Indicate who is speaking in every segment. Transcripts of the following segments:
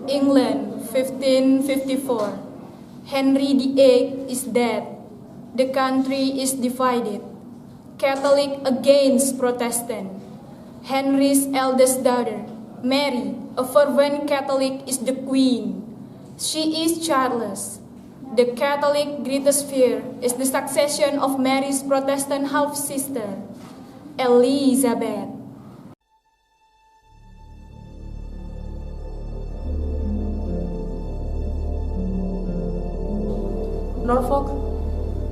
Speaker 1: England, 1554. Henry VIII is dead. The country is divided. Catholic against Protestant. Henry's eldest daughter, Mary, a fervent Catholic, is the queen. She is childless. The Catholic greatest fear is the succession of Mary's Protestant half-sister, Elizabeth.
Speaker 2: Norfolk?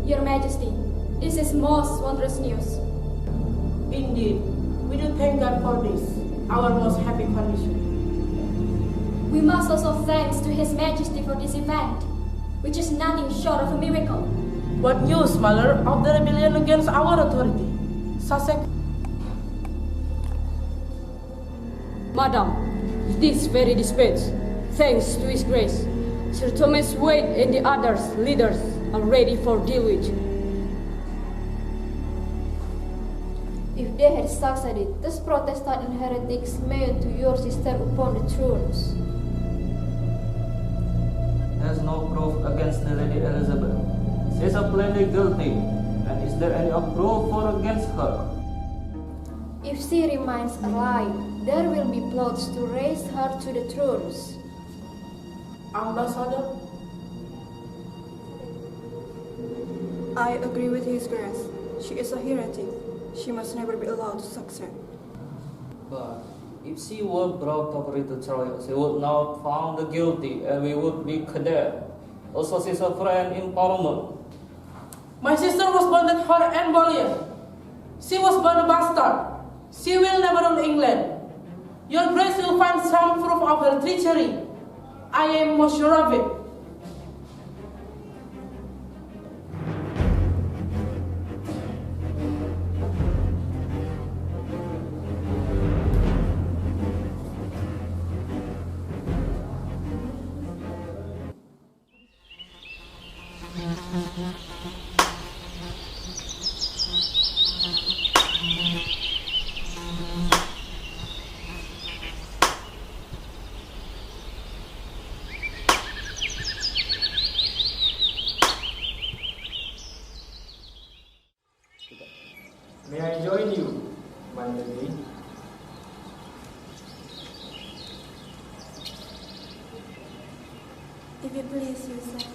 Speaker 3: Your Majesty, this is most wondrous news.
Speaker 2: Indeed, we do thank God for this, our most happy condition.
Speaker 3: We must also thanks to His Majesty for this event, which is nothing short of a miracle.
Speaker 2: What news, my lord, of the rebellion against our authority? Sussex?
Speaker 4: Madam, this very dispatch, thanks to His Grace, Sir Thomas Wade and the others leaders are ready for deal with.
Speaker 5: If they had succeeded, these Protestant and heretics may to your sister upon the thrones.
Speaker 6: There's no proof against the Lady Elizabeth. She is plainly guilty, and is there any proof for against her?
Speaker 5: If she remains alive, there will be plots to raise her to the thrones.
Speaker 2: Ambassador?
Speaker 7: I agree with His Grace. She is a heretic. She must never be allowed to succeed.
Speaker 6: But if she were brought over to trial, she would not found guilty, and we would be condemned. Also, she is a friend in Parliament.
Speaker 2: My sister was born at her and Bollier. She was born a bastard. She will never rule England. Your Grace will find some proof of her treachery. I am most sure of it.
Speaker 8: May I join you, my lady?
Speaker 7: If you please, you sir.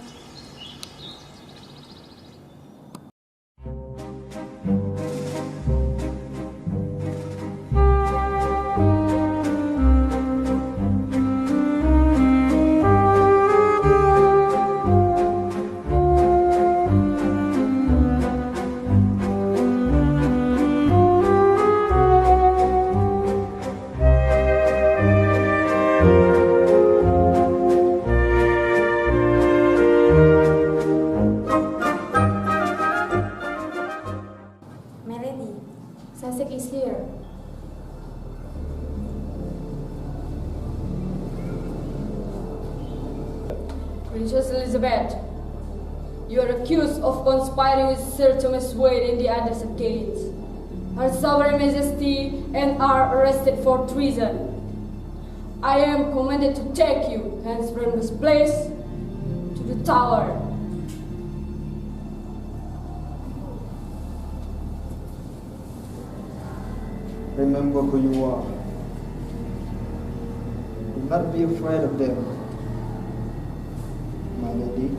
Speaker 4: Princess Elizabeth, you are accused of conspiring with Sir Thomas Wade and the others against Her Sovereign Majesty and are arrested for treason. I am commanded to take you hence from this place to the Tower.
Speaker 8: Remember who you are. Do not be afraid of them, my lady.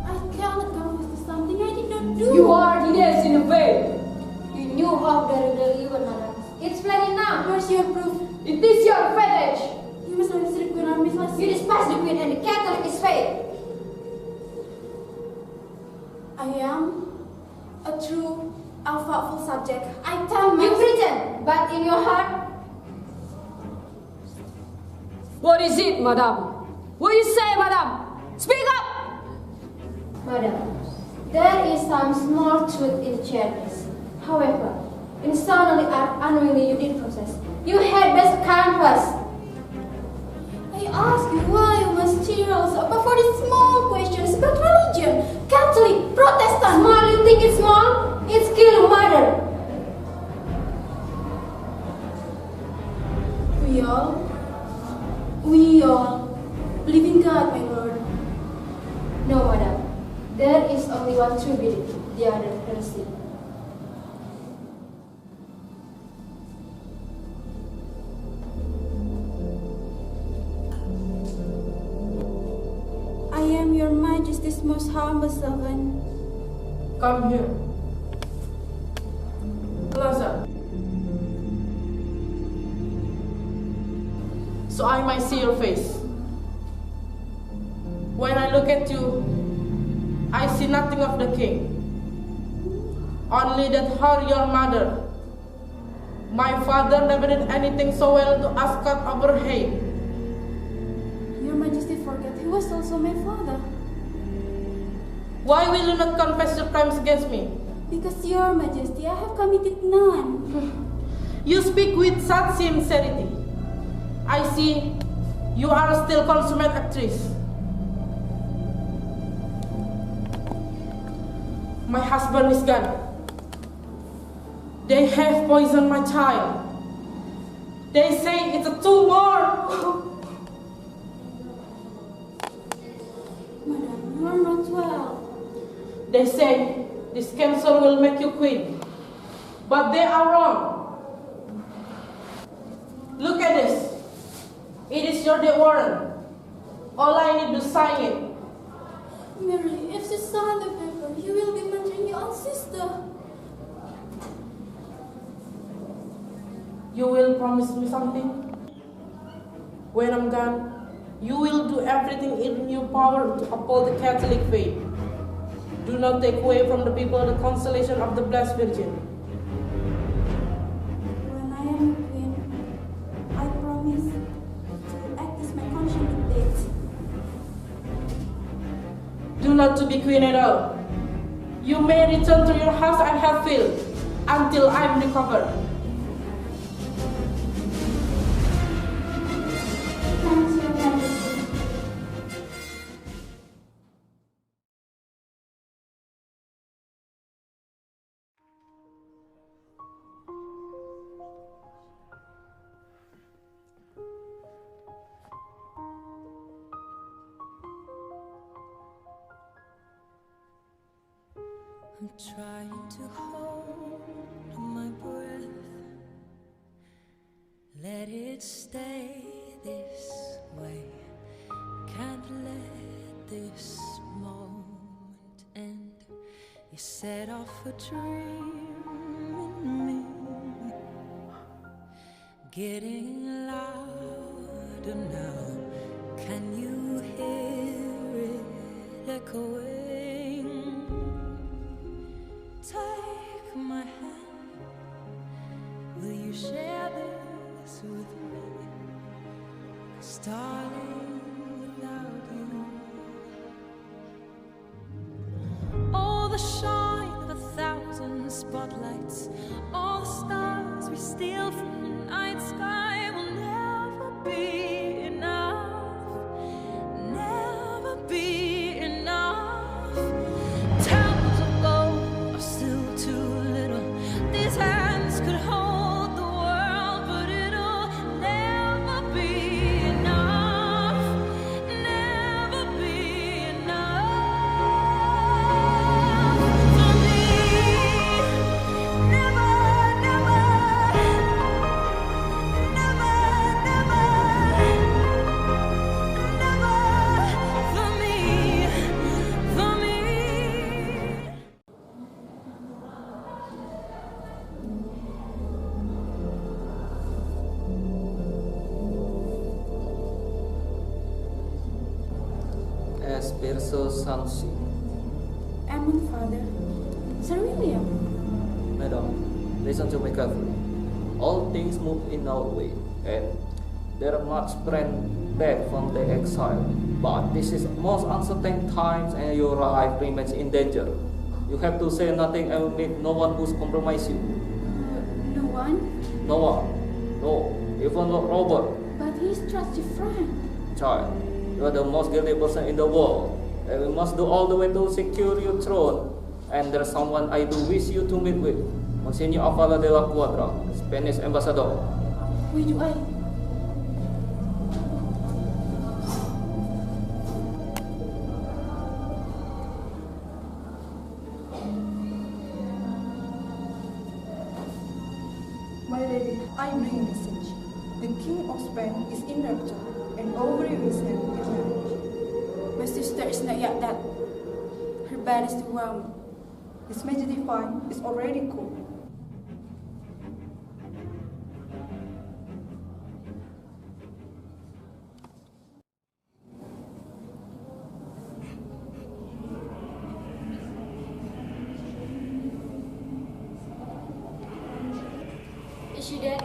Speaker 3: I cannot confess to something I did not do.
Speaker 4: You are hideous in a way.
Speaker 5: You knew of the rebellion, madam. It's plain enough.
Speaker 3: Where's your proof?
Speaker 4: It is your fetish.
Speaker 3: You must have the Queen Army last.
Speaker 5: You despise the Queen and the Catholic is faith.
Speaker 3: I am a true and faithful subject. I tell
Speaker 5: You
Speaker 3: my
Speaker 5: pretend, but in your heart,
Speaker 4: What is it, madam? What do you say, madam? Speak up!
Speaker 5: madam, there is some small truth in the charges. However, internally and unknowingly you did possess. You had best canvas.
Speaker 3: ask you why you must cheer us up for these small questions about religion, Catholic, Protestant.
Speaker 9: Small, you think it's small? It's kill murder.
Speaker 3: We all believe in God, my Lord.
Speaker 9: No, madam. There is only one true belief, the other heresy.
Speaker 3: I am your Majesty's most humble servant.
Speaker 2: Come here. Closer. So I might see your face. When I look at you, I see nothing of the king. Only that her, your mother. My father never did anything so well to ask God over hate.
Speaker 3: Your Majesty forgot he was also my father.
Speaker 2: Why will you not confess your crimes against me?
Speaker 3: Because, Your Majesty, I have committed none.
Speaker 2: You speak with such sincerity. I see you are still consummate actress. My husband is gone. They have poisoned my child. They say it's a tumor.
Speaker 3: Madam, you are not well.
Speaker 2: They say this cancer will make you queen. But they are wrong. Look at this. It is your death warrant. All I need to sign it.
Speaker 3: Mary, if you sign the paper, you will be murdering your own sister.
Speaker 2: You will promise me something? When I'm gone, you will do everything in your power to uphold the Catholic faith. Do not take away from the people the consolation of the Blessed Virgin.
Speaker 3: When I am a queen, I promise to act as my conscience dictates.
Speaker 2: Do not to be queen at all. You may return to your house and have filled until I'm recovered.
Speaker 3: Thanks, Your Majesty.
Speaker 10: I'm trying to hold my breath. Let it stay this way. Can't let this moment end. You set off a dream in me, getting louder now. Can you hear it echoing? Take my hand. Will you share this with me? 'Cause darling, without you, all the shine of 1,000 spotlights, all the stars we steal from the night sky will never be enough. Never be enough. Towns of gold are still too little. These hands could hold the world, but it'll never be enough. Never be enough for me. Never, never, never, never, never for me, for me.
Speaker 6: Espresso Sansi.
Speaker 3: Amen, Father. Sir William.
Speaker 6: Madam, listen to me carefully. All things move in our way, and there are much friends back from the exile. But this is most uncertain times, and your life remains in danger. You have to say nothing and meet no one who's compromise you.
Speaker 3: No one?
Speaker 6: No one. No, even not Robert.
Speaker 3: But he's trusty friend.
Speaker 6: Child, you are the most guilty person in the world, and we must do all the way to secure your throne. And there's someone I do wish you to meet with, Monsignor Alvaro de la Cuadra, Spanish ambassador.
Speaker 9: Why do I?
Speaker 7: My lady, I bring a message. The King of Spain is in rapture, and Aubrey will send in marriage.
Speaker 11: My sister is not yet dead. Her bed is too warm.
Speaker 7: His Majesty fine is already cool.
Speaker 3: Is she dead?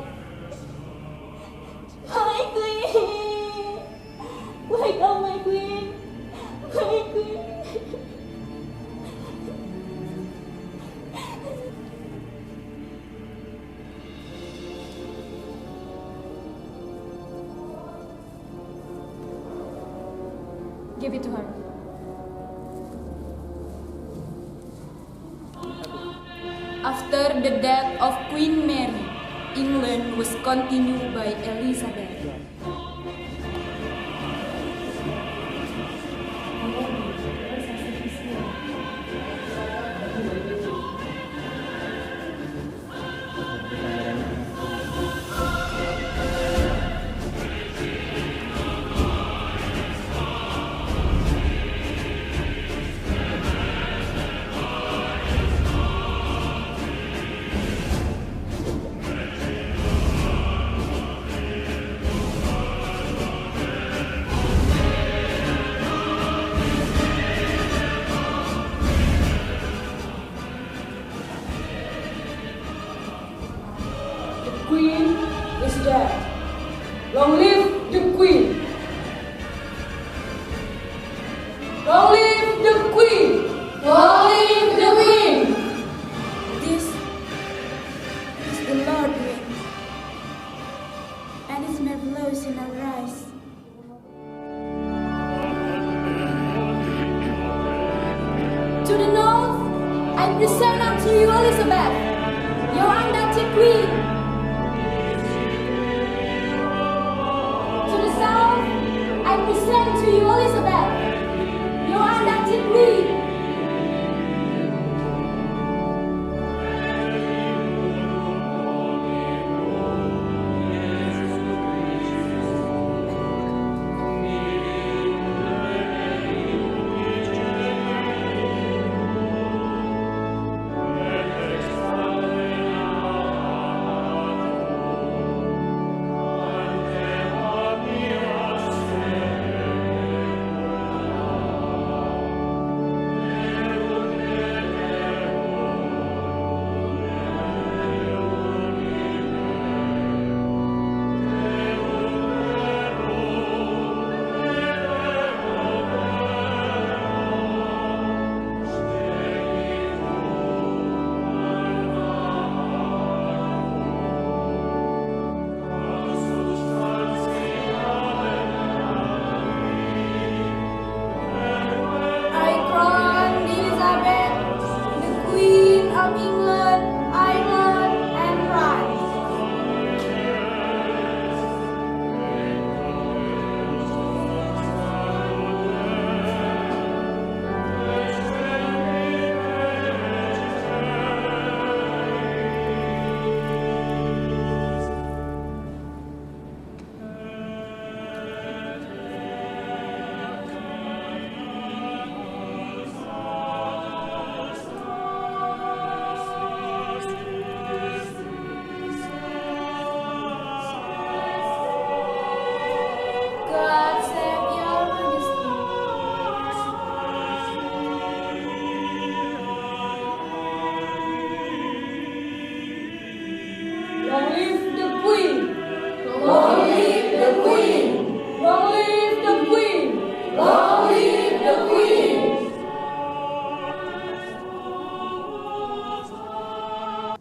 Speaker 9: My queen! Wake up, my queen! My queen!
Speaker 1: Give it to her. After the death of Queen Mary, England was continued by Elizabeth.
Speaker 4: Queen is dead. Long live the Queen! Long live the Queen! Long live the Queen!
Speaker 11: This is the Lord ring, and its marvelous in our eyes.
Speaker 3: To the north, I present unto you Elizabeth, your undoubted queen. To the south, I present to you Elizabeth, your undoubted queen.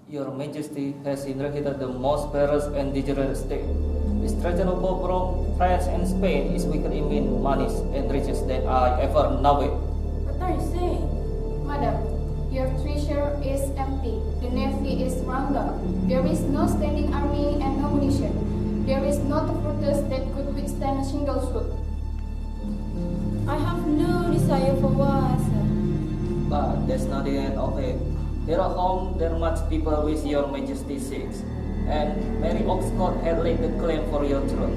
Speaker 6: Your Majesty has inherited the most perilous and dangerous state. This treasure both from France and Spain is weaker in monies and riches than I ever know it.
Speaker 11: What are you saying?
Speaker 9: Madam, your treasure is empty. The navy is random. There is no standing army and no munition. There is not a fortress that could withstand a single swoop.
Speaker 11: I have no desire for war, sir.
Speaker 6: But that's not the end of it. There are home, there are much people with your majesty seeks, and Mary of Scotland had laid the claim for your throne.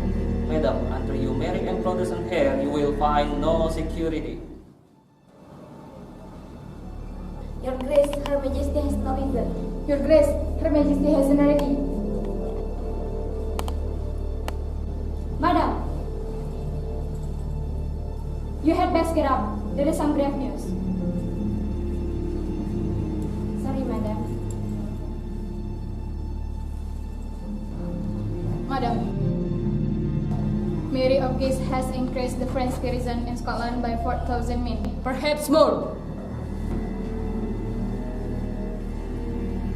Speaker 6: Madam, until you marry and produce an heir, you will find no security.
Speaker 3: Your Grace, Her Majesty has no reason.
Speaker 9: Your Grace, Her Majesty has already. Madam, you had best get up. There is some grave news.
Speaker 3: Sorry, Madam.
Speaker 9: Madam, Mary of Guise has increased the French garrison in Scotland by 4,000 men, perhaps more.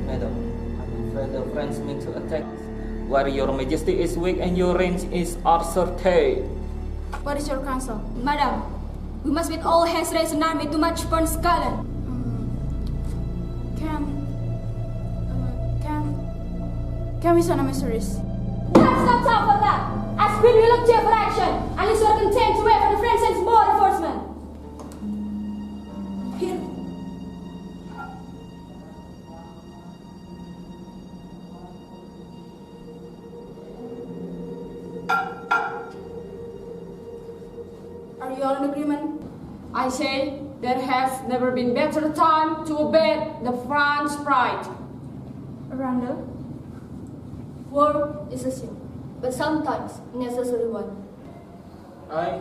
Speaker 6: Madam, I'm afraid the French mean to attack where your majesty is weak and your range is uncertain.
Speaker 11: What is your counsel?
Speaker 9: Madam, we must with all haste raise an army to march upon Scotland.
Speaker 11: Can we send emissaries?
Speaker 9: That's not time for that. As Queen will look to for action, unless you are content to wait for the French and border enforcement.
Speaker 11: Here. Are you all in agreement?
Speaker 4: I say there has never been better time to obey the French pride.
Speaker 11: Randall?
Speaker 3: War is a sin, but sometimes a necessary one.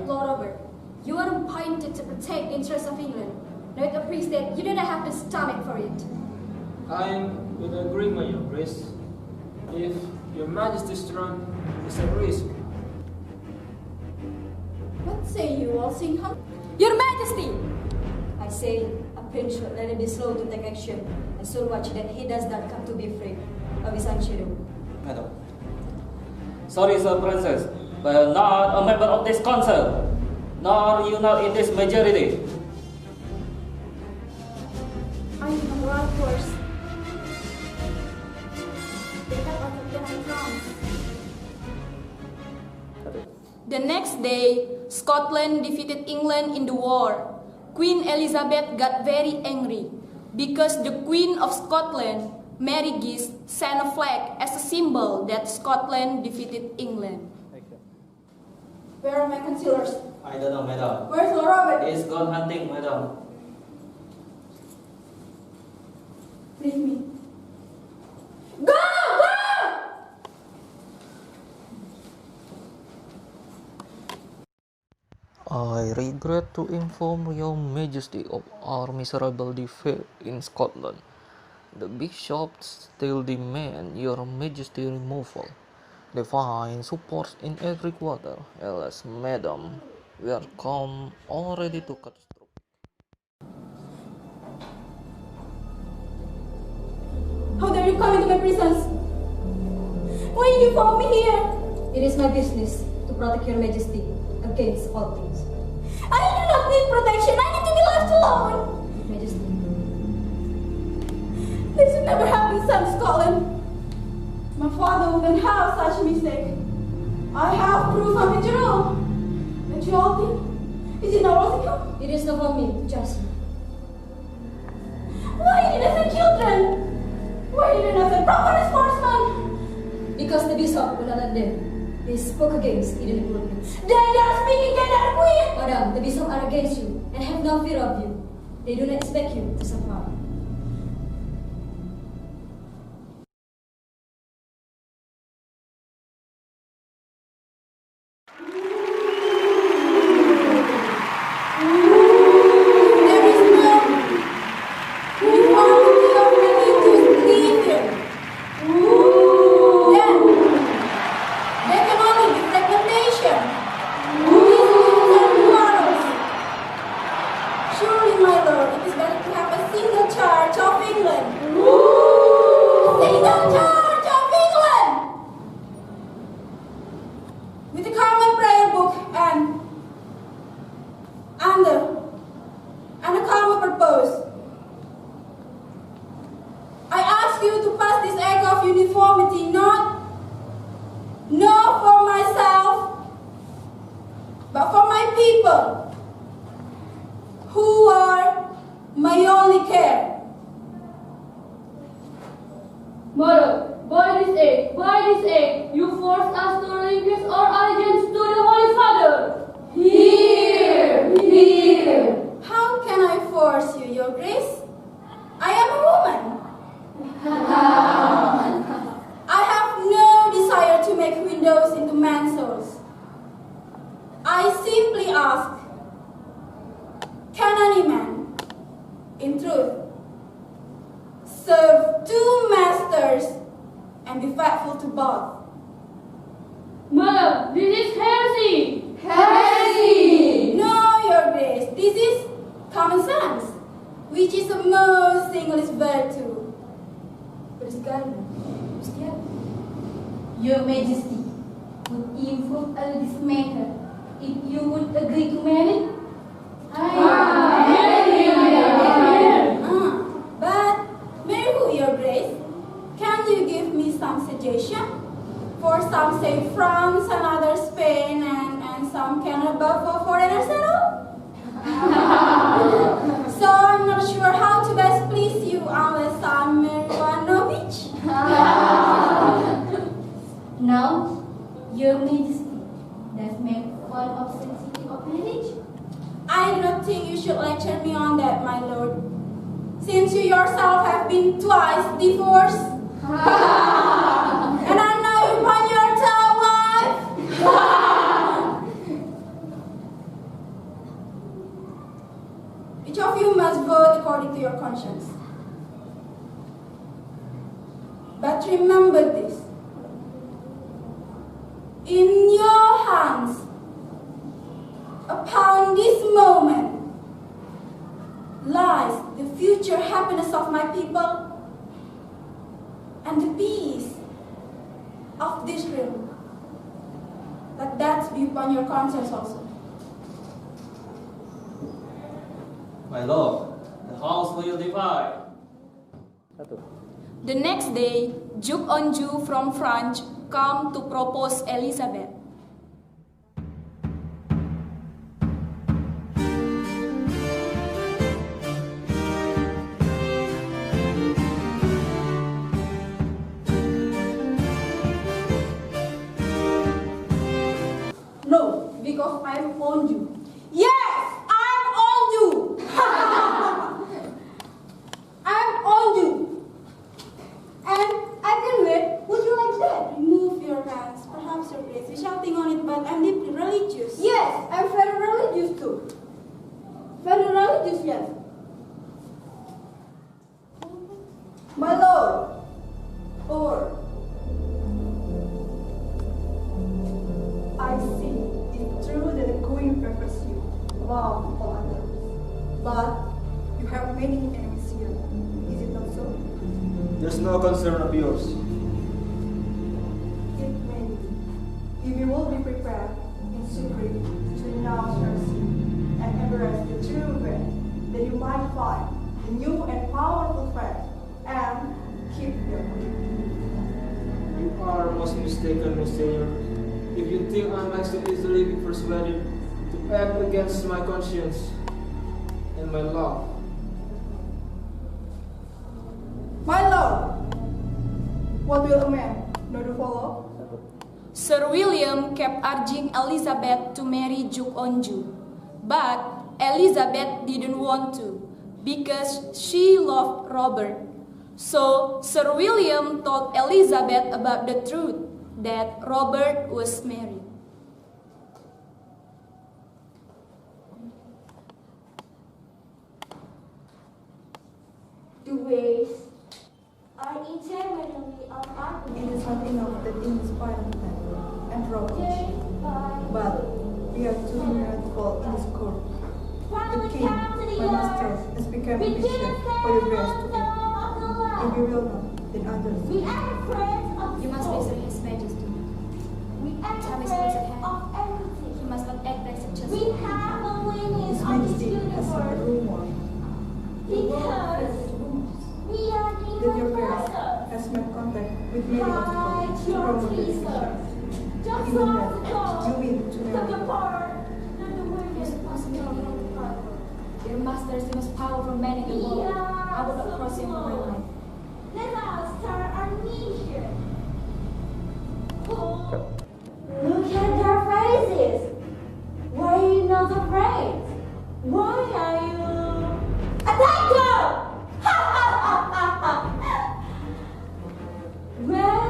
Speaker 9: Lord Robert, you are appointed to protect the interests of England. Not a priest that you do not have the stomach for it.
Speaker 12: I would agree, my Your Grace, if Your Majesty's throne is at risk.
Speaker 11: What say you, Walsingham?
Speaker 9: Your Majesty!
Speaker 13: I say a prince should let him be slow to take action and so watch that he does not come to be afraid of his own shadow.
Speaker 6: Madam, sorry, Sir Princess, but I'm not a member of this council, nor you not in this majority.
Speaker 11: I am a wild horse. They have a France.
Speaker 1: The next day, Scotland defeated England in the war. Queen Elizabeth got very angry because the Queen of Scotland, Mary Guise, sent a flag as a symbol that Scotland defeated England.
Speaker 11: Where are my concealers?
Speaker 6: I don't know, madam.
Speaker 11: Where's Lord Robert?
Speaker 6: He's gone hunting, madam.
Speaker 11: Leave me. Go! Go!
Speaker 6: I regret to inform your majesty of our miserable defeat in Scotland. The bishops still demand your majesty removal. They find support in every quarter. Alas, madam, we are come already to catastrophe.
Speaker 11: How dare you come into my presence? Why did you follow me here?
Speaker 13: It is my business to protect Your Majesty against all things.
Speaker 11: I do not need protection. I need to be left alone.
Speaker 13: Majesty,
Speaker 11: This should never happen, son Scotland. My father wouldn't have such a mistake. I have proof of it all. Don't you all think? Is it not Walsingham?
Speaker 13: it is not for me to judge you.
Speaker 11: Why innocent children? Why innocent proper sportsmen?
Speaker 13: Because the bishop will not let them. They spoke against Eden recruitment.
Speaker 11: Then they are speaking against their queen.
Speaker 13: Madam, the bishop are against you and have no fear of you. They do not expect you to suffer.
Speaker 11: There is no uniformity of religious behavior. Then, there can only be fragmentation. Diseases and quarrels. Surely, my lord, it is better to have a single charge of England. Single charge of England! about?
Speaker 4: Mother, this is heresy!
Speaker 11: Heresy! No, Your Grace, this is common sense, which is the most English virtue.
Speaker 3: Your Majesty, would improve all this matter if you would agree to marry?
Speaker 11: But marry who, Your Grace? Can you give me some suggestion? For some say France and others Spain and some Canada for foreigners and all? So I'm not sure how to best please you unless I'm Marijuanovich.
Speaker 3: Now, Your Majesty, does make fun of sanctity of marriage?
Speaker 11: I do not think you should lecture me on that, my lord, since you yourself have been twice divorced. And I know you upon your third wife. Each of you must vote according to your conscience. But remember this. In your hands, upon this moment, lies the future happiness of my people and the peace of this realm. Let that be upon your conscience also.
Speaker 12: My lord, the house will divide.
Speaker 1: The next day, Duke Anjou from France come to propose Elizabeth.
Speaker 11: No, because I'm on you. Yes, I'm on you. I'm on you. And I can wait. Would you like that? Remove your hands. Perhaps Your Grace is shouting on it, but I'm deeply religious. Yes, I'm very religious too. Very religious, yes. My lord, or I see it's true that the queen prefers you above all others. But you have many enemies here. Is it not so?
Speaker 8: There's no concern of yours.
Speaker 11: It may be. If you will be prepared in secret to renounce your sin and embrace the true way, then you might find a new and powerful friend and keep your faith.
Speaker 12: You are most mistaken, Messiah. If you think I might so easily be persuaded to act against my conscience and my love.
Speaker 11: My lord, what will a man know to follow?
Speaker 1: Sir William kept urging Elizabeth to marry Duke Anjou, but Elizabeth didn't want to because she loved Robert. So Sir William told Elizabeth about the truth that Robert was married.
Speaker 3: The ways are interminably unarguable.
Speaker 11: It is not enough that in this violent and rubbish, but we are too ignorant for in this court. The king, my master, has become a bishop for your grace to eat. If you will not, then others.
Speaker 3: We are friends of
Speaker 13: You must
Speaker 3: soul.
Speaker 13: listen His Majesty.
Speaker 3: We are
Speaker 13: Time is
Speaker 3: friends
Speaker 13: close at hand.
Speaker 3: of everything.
Speaker 13: He must not act like such a
Speaker 3: We have a witness
Speaker 11: His
Speaker 3: of this
Speaker 11: Majesty has heard a
Speaker 3: universe
Speaker 11: rumor
Speaker 3: because we are
Speaker 11: that your
Speaker 3: even
Speaker 11: grace
Speaker 3: brothers.
Speaker 11: has made contact with many of the
Speaker 3: Hide
Speaker 11: court to
Speaker 3: your
Speaker 11: promote the
Speaker 3: treasures.
Speaker 11: bishop.
Speaker 3: Just
Speaker 11: Even
Speaker 3: long
Speaker 11: that,
Speaker 3: ago,
Speaker 11: you mean to
Speaker 3: took
Speaker 11: marry.
Speaker 3: apart the women
Speaker 13: supposed to know
Speaker 3: of
Speaker 13: how
Speaker 3: the part.
Speaker 13: Your master is the most powerful man in the world. I would not cross him for my life.
Speaker 3: Let us start our mission. Look at their faces. Why are you not afraid? Why are you? Attack them! Where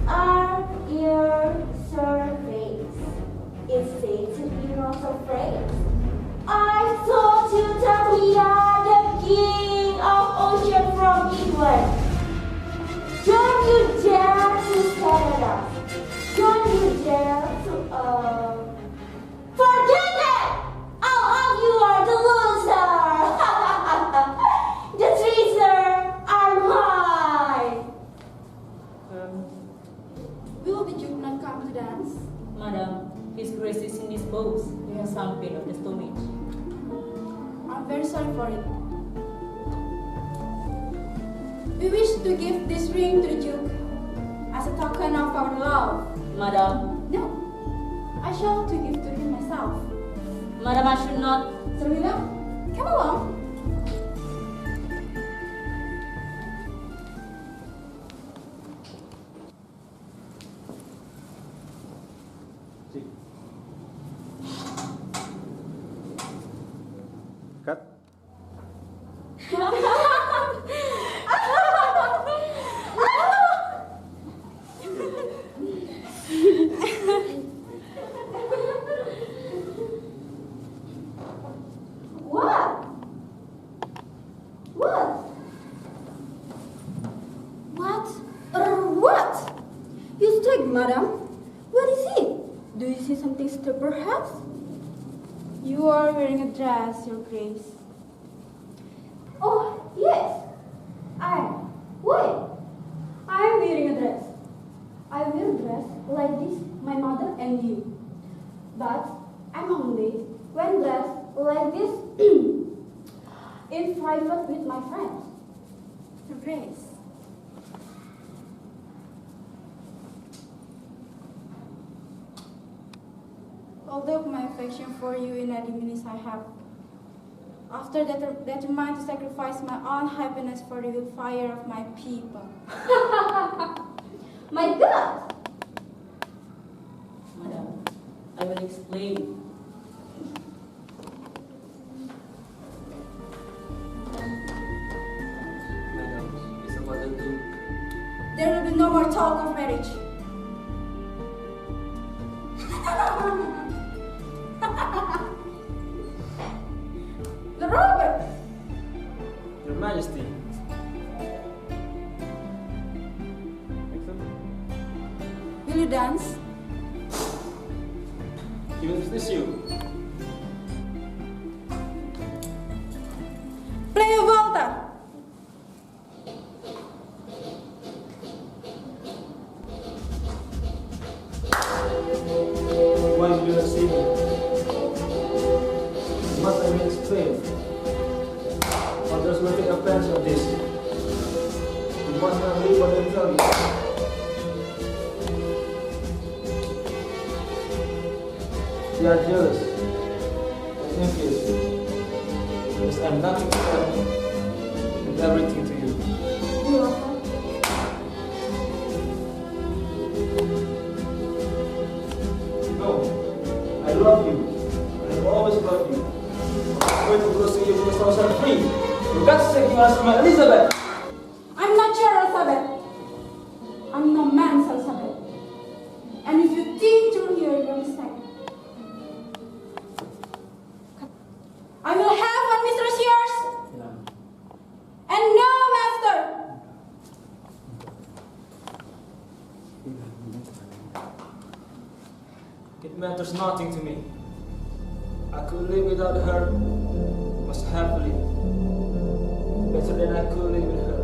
Speaker 3: are your surveys? It says to be not afraid. I thought you that we are the king of ocean from England. Don't you dare to stand us. come to dance?
Speaker 14: Madam, His Grace is indisposed. He has some pain of the stomach.
Speaker 1: I'm very sorry for it. We wish to give this ring to the Duke as a token of our love.
Speaker 14: Madam,
Speaker 1: No, I shall to give to him myself.
Speaker 14: Madam, I should not.
Speaker 1: Serena, come along.
Speaker 8: Cut.
Speaker 3: What? What? What? What? You stink, madam. What is it? Do you see something stir perhaps?
Speaker 1: You are wearing a dress, Your Grace.
Speaker 3: Oh, yes. I am. Wait. I am wearing a dress. I wear a dress like this, my mother and you. But I'm only when dressed like this in private with my friends.
Speaker 1: Your Grace. Although my affection for you in any minutes I have, after that determined to sacrifice my own happiness for the welfare of my people.
Speaker 3: My God!
Speaker 14: Madam, I will explain.
Speaker 6: Madam, it's about the Duke.
Speaker 1: There will be no more talk of marriage. The Robert!
Speaker 12: Your Majesty.
Speaker 1: Will you dance?
Speaker 12: He will please you.
Speaker 1: Play a volta!
Speaker 12: Why did you not see me? Must I explain? But there's no take offense of this. You must not leave what I tell you. They are jealous and envious. Because I'm nothing to them and everything to you. No, I love you. I will always love you. I'm going to go see you because I was set free. For God's sake, you ask my Elizabeth.
Speaker 1: I'm not your Elizabeth. I'm no man's Elizabeth. And if you think you're here, you're mistaken. I will have one mistress yours and no master.
Speaker 12: It matters nothing to me. I could live without her most happily, better than I could live with her.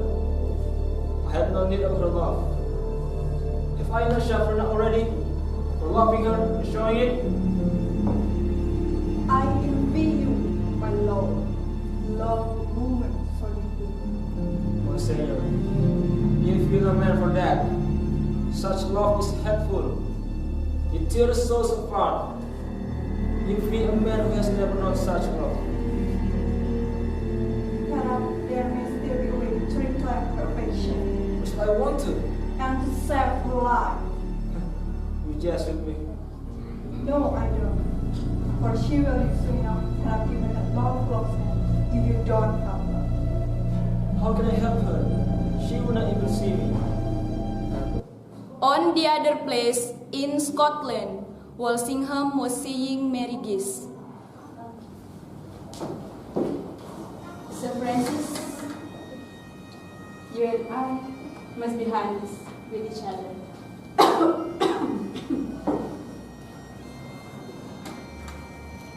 Speaker 12: I have no need of her love. If I not suffer not already for loving her and showing it,
Speaker 11: I envy you, my lord. Love woman for you.
Speaker 12: Monseigneur, if you're a man for that, such love is hateful. It tears souls apart. If be a man who has never known such love.
Speaker 11: Perhaps there may still be a way to reclaim perfection
Speaker 12: Which I want to.
Speaker 11: and to save her life.
Speaker 12: You jest with me.
Speaker 11: No, I don't. For she will live soon enough to have given a lot of love if you don't help her.
Speaker 12: How can I help her? She will not even see me.
Speaker 1: On the other place in Scotland, Walsingham was seeing Mary Geese.
Speaker 4: Sir Francis, you and I must be honest with each other.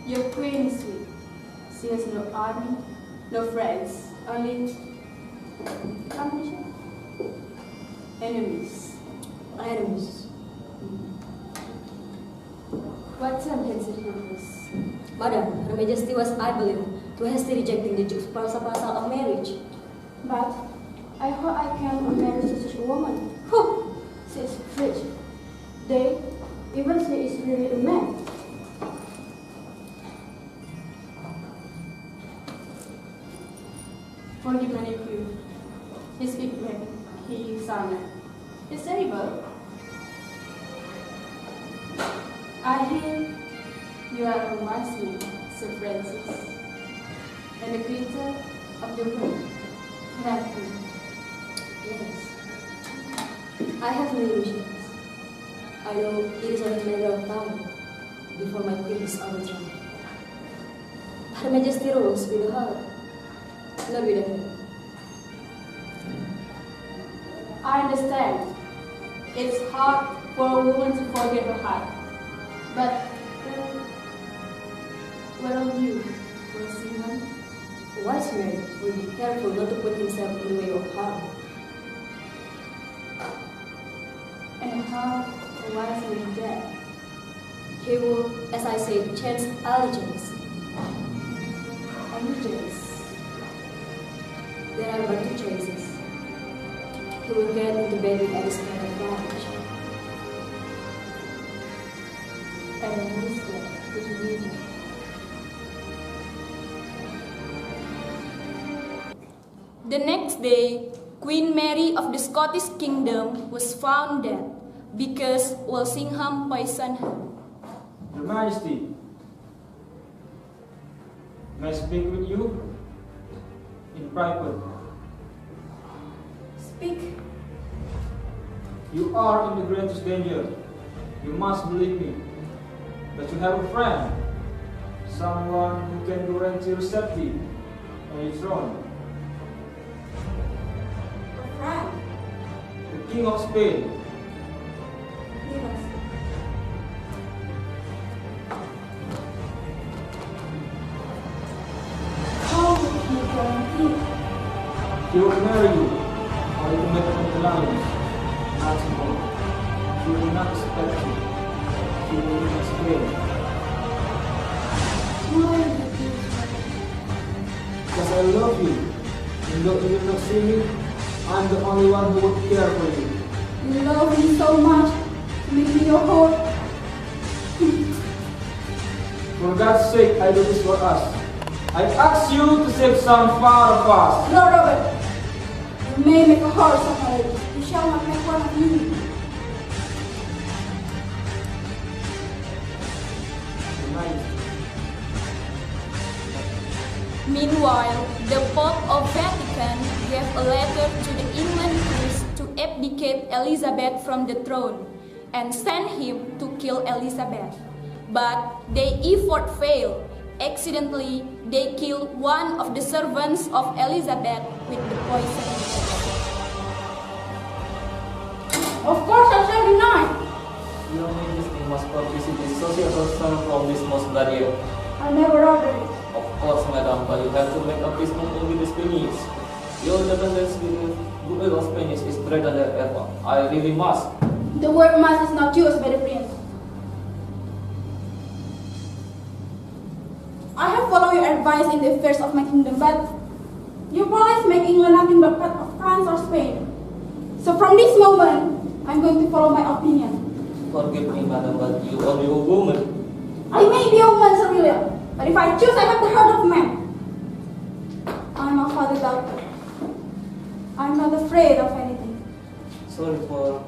Speaker 4: Your queen is weak. She has no army, no friends, only enemies.
Speaker 13: Enemies.
Speaker 5: What sentence it was?
Speaker 13: Madam, Her Majesty was, I believe, too hasty rejecting the Duke's proposal of marriage.
Speaker 9: But I hope I can marry such a woman.
Speaker 5: Who? She is rich. Even she is really a man.
Speaker 15: Forgive my nephew. He speaks when he is silent. It's terrible. I hear you are a wise man, Sir Francis, and the creator of your brain. Nephew.
Speaker 13: Yes. I have no illusions. I know it is only a matter of time before my queen is overthrown. Her Majesty rules with the heart, not with the head.
Speaker 15: I understand. It's hard for a woman to forget her heart. But what of you, Qosim?
Speaker 13: A wise man will be careful not to put himself in the way of harm.
Speaker 15: And how a wise man dead?
Speaker 13: He will, as I said, change allegiance.
Speaker 15: Allegiance.
Speaker 13: There are but two choices. He will get into bed with Ariz kind of marriage.
Speaker 15: And a Muslim is religion.
Speaker 1: The next day, Queen Mary of the Scottish Kingdom was found dead because Walsingham poisoned her.
Speaker 12: Your Majesty, may I speak with you in private?
Speaker 15: Speak.
Speaker 12: You are in the greatest danger. You must believe me. But you have a friend, someone who can guarantee your safety on your throne.
Speaker 15: A friend.
Speaker 12: The King of Spain.
Speaker 15: Yes. How would he guarantee?
Speaker 12: He will marry you, only to make an alliance, nothing more. He will not respect you. He will not Spain.
Speaker 15: Why would he do so?
Speaker 12: Because I love you. And though you will not see me, I'm the only one who would care for you.
Speaker 15: You love me so much to make me your hope.
Speaker 12: For God's sake, I do this for us. I ask you to save some far of us.
Speaker 15: No, Robert. You may make a horse of my lady. You shall not make one of me.
Speaker 1: Meanwhile, the Pope of Vatican gave a letter to the England priest to abdicate Elizabeth from the throne and sent him to kill Elizabeth. But their effort failed. Accidentally, they killed one of the servants of Elizabeth with the poison.
Speaker 15: Of course I shall deny.
Speaker 6: Your Majesty must publicity social concern from this most bloody act.
Speaker 15: I never ordered it.
Speaker 6: Of course, madam, but you have to make a peace not only with the Spanish. Your dependence with the goodwill of Spanish is greater than ever. I really must.
Speaker 15: The word must is not used by the prince. I have followed your advice in the affairs of my kingdom, but your policies make England nothing but part of France or Spain. So from this moment, I'm going to follow my opinion.
Speaker 6: Forgive me, madam, but you are a woman.
Speaker 15: I may be a woman, Sir William, but if I choose, I have the heart of man. I'm a father doctor. I'm not afraid of anything.
Speaker 6: Sorry for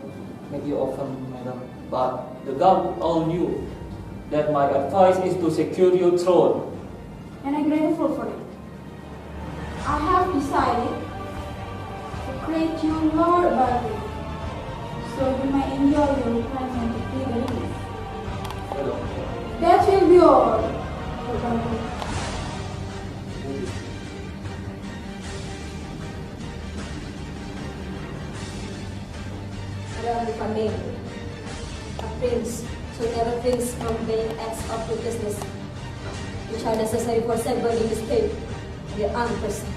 Speaker 6: making you offend, madam, but the God all knew that my advice is to secure your throne.
Speaker 15: And I'm grateful for it. I have decided to create you Lord Barry, so you may enjoy your retirement to free the release.
Speaker 6: Hello.
Speaker 15: That will be all, Lord Barry.
Speaker 13: Madam, if I may, a prince should never flinch from being acts of ruthlessness, which are necessary for safeguarding the state and the armed person.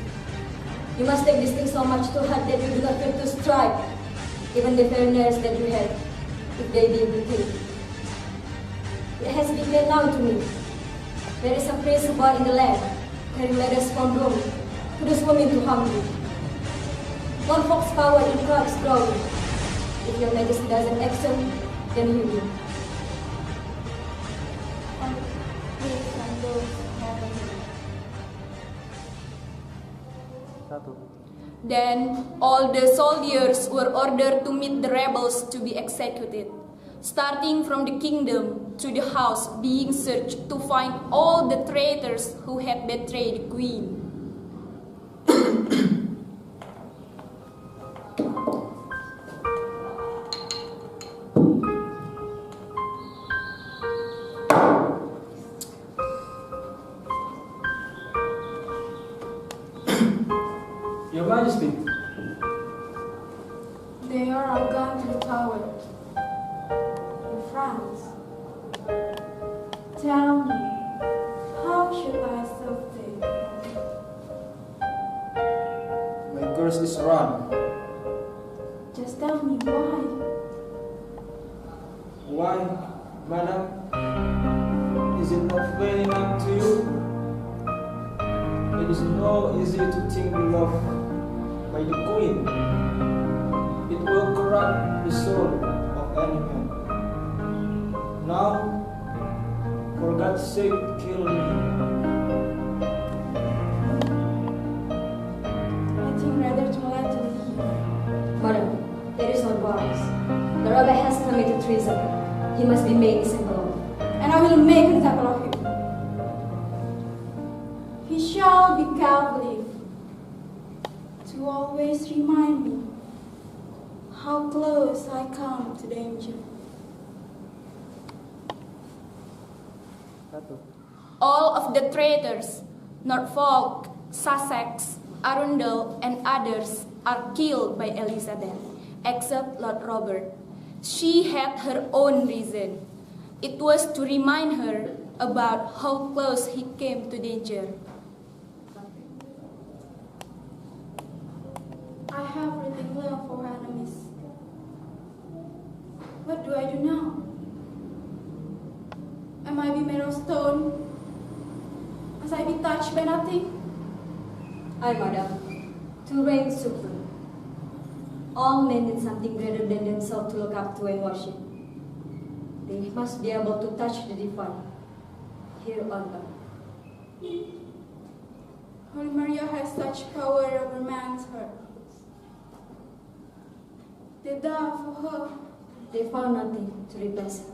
Speaker 13: You must take this thing so much to heart that you do not fear to strike even the fair nurse that you had, if they be with you. It has become made known to me. There is a prince born in the land, carrying letters from Rome to those women to Hungary. One folk's power in God is growing. If your majesty doesn't action, then he will.
Speaker 1: Then all the soldiers were ordered to meet the rebels to be executed, starting from the kingdom to the house, being searched to find all the traitors who had betrayed the queen.
Speaker 12: Your Majesty.
Speaker 15: They are all gone to the tower in France. Tell me, how should I serve them?
Speaker 12: My curse is run.
Speaker 15: Just tell me why.
Speaker 12: Why, madam? Is it not plain enough to you? It is not easy to think beloved by the queen. It will corrupt the soul of any man. Now, for God's sake, kill me.
Speaker 15: I think rather to let them leave.
Speaker 13: Madam, there is no wise. The rabbi has committed treason. He must be made example of.
Speaker 15: And I will make an example of him. He shall be careful to always remind me how close I come to danger.
Speaker 1: All of the traitors, Norfolk, Sussex, Arundel, and others are killed by Elizabeth, except Lord Robert. She had her own reason. It was to remind her about how close he came to danger.
Speaker 15: I have written love for her enemies. What do I do now? Am I be made of stone? Must I be touched by nothing?
Speaker 13: I, madam, to reign supreme. All men need something greater than themselves to look up to and worship. They must be able to touch the divine here on earth.
Speaker 15: Holy Maria has such power over man's heart. They died for her.
Speaker 13: They found nothing to replace her.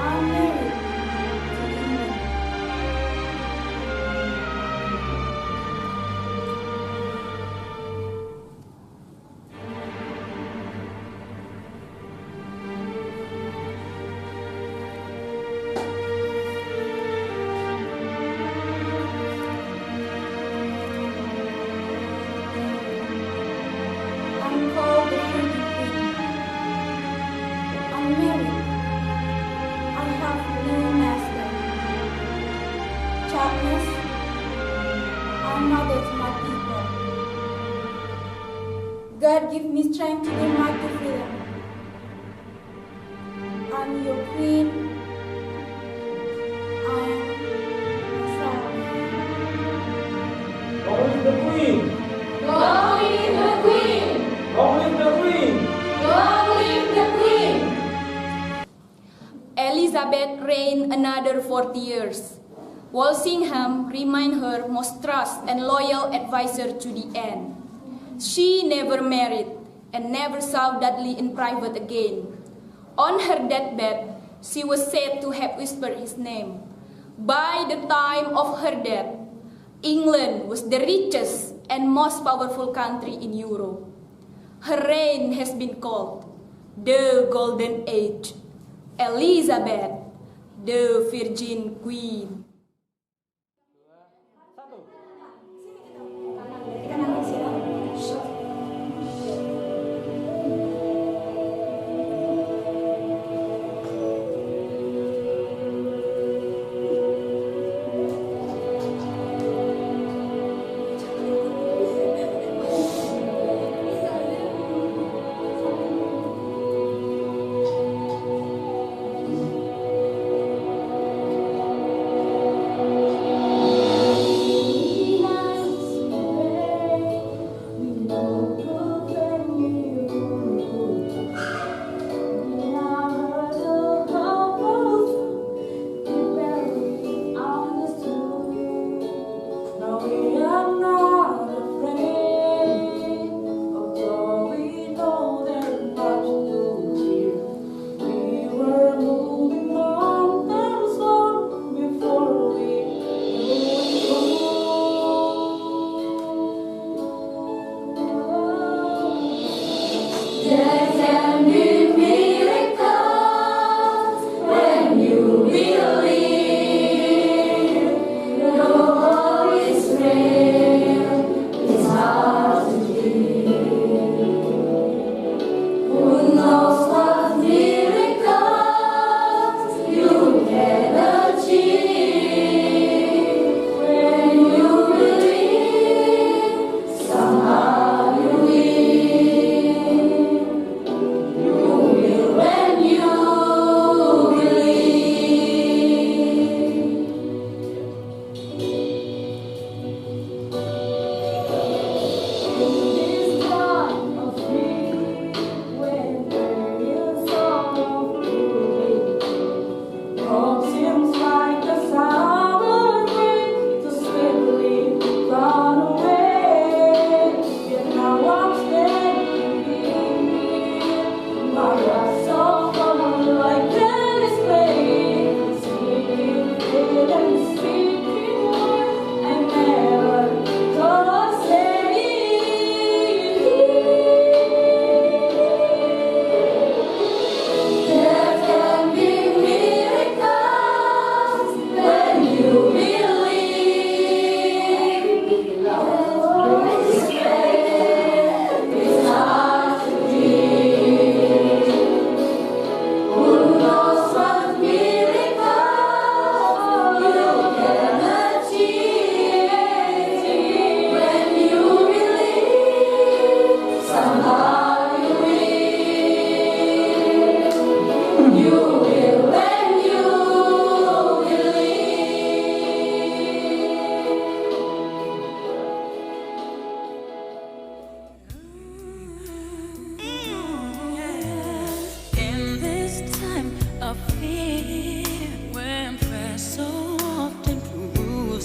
Speaker 15: I'm married to England. I'm called the Pretty Queen. I'm married. I have no master. Childless, I'm mother to my people. God give me strength to be mighty freedom. I'm your queen. I am myself.
Speaker 12: Long live the queen!
Speaker 1: Long live the queen!
Speaker 12: Long live the queen!
Speaker 1: Long live the queen! Elizabeth reigned another 40 years. Walsingham remained her most trusted and loyal advisor to the end. She never married and never saw Dudley in private again. On her deathbed, she was said to have whispered his name. By the time of her death, England was the richest and most powerful country in Europe. Her reign has been called the Golden Age. Elizabeth, the Virgin Queen.
Speaker 6: 1.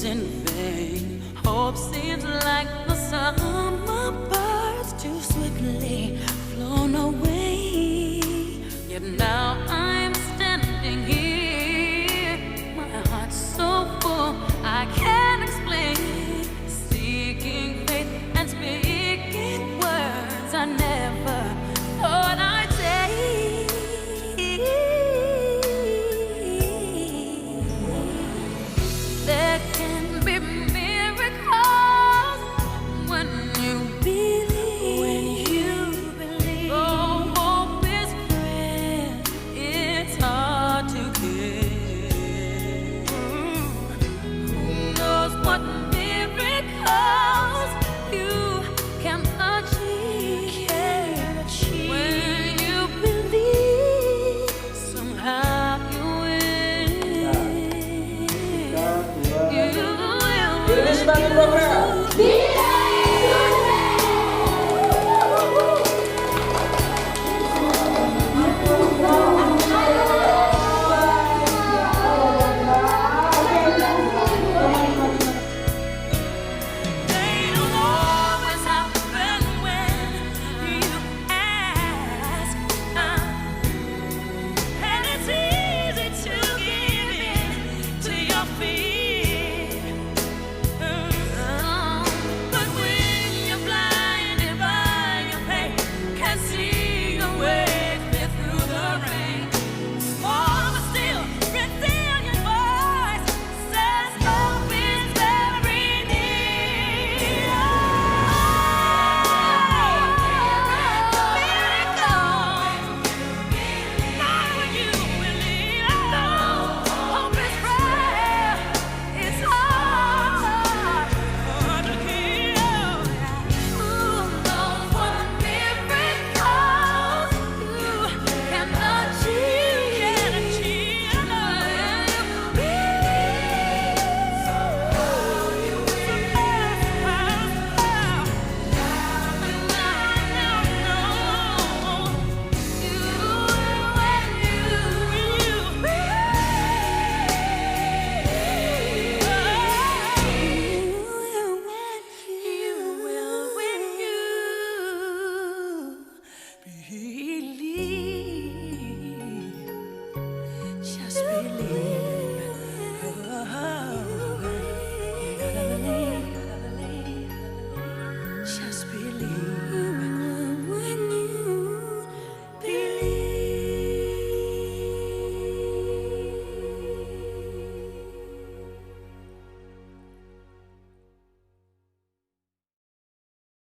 Speaker 10: is in vain. Hope seems like the summer birds too swiftly flown away. Yet now I'm standing here, my heart's so full I can't explain. Seeking faith and speaking words I never thought I'd say. There can be miracles when you believe. Oh, hope is fragile, it's hard to get. Who knows what miracles you can achieve when you believe. Somehow you will. You will.
Speaker 12: Finish that program.